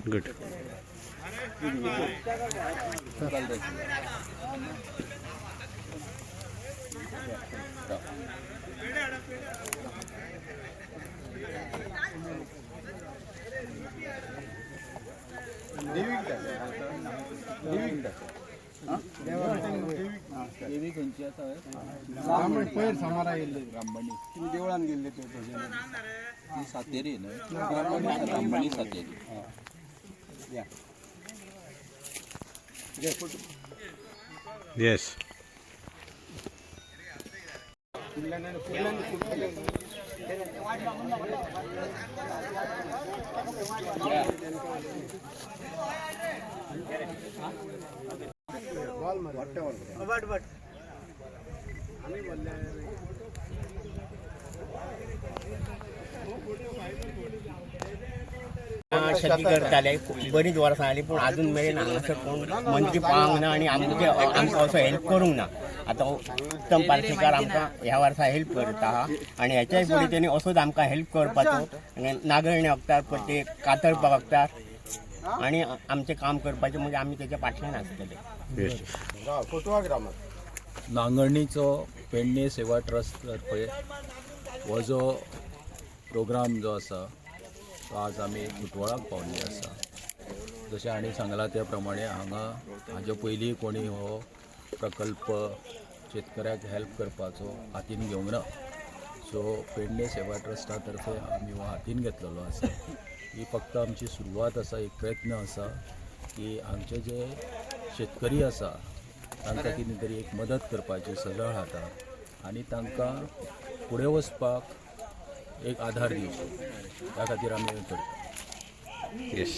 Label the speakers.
Speaker 1: Good.
Speaker 2: पैर समारा गेले ब्राह्मणी तुम्ही देवळान गेले ते सातेरी ना ब्राह्मणी सातेरी.
Speaker 1: येस.
Speaker 3: शेती करताले बरीच वर्सां जाली पूण अजून मेरेन हांगासर कोण मंत्री पावंक ना आनी आमकां असो हेल्प करूंक ना. आतां उत्तम पार्सेकार आमकां ह्या वर्सा हेल्प करता आनी हेच्याय फुडें तेणी असोच आमकां हेल्प करपाचो. नागरणे वखदार पट्टी कातर वखदार आनी आमचें काम करपाचें म्हणजे आमी तेच्या फाटल्यान आसतले.
Speaker 4: नांगरणीचो पेडणे सेवा ट्रस्ट तर्फे हो जो प्रोग्राम जो आसा तो आज आमी कुटवाळाक पावल्ले आसा. जशें हांणी सांगलां त्या प्रमाणे हांगा हाजे पयलीं कोणी हो प्रकल्प शेतकऱ्याक हेल्प करपाचो हातीन घेवंक ना. सो पेडणे सेवा ट्रस्टा तर्फे आमी हो हातीन घेतलेलो आसा. ही फक्त आमची सुरवात आसा, एक प्रयत्न आसा की आमचे जे शेतकरी आसा तांकां कितें तरी एक मदत करपाची सगळ हाताक आनी तांकां फुडें वचपाक एक आधार दिवचो त्या खातीर आमी हें करता.
Speaker 1: येस.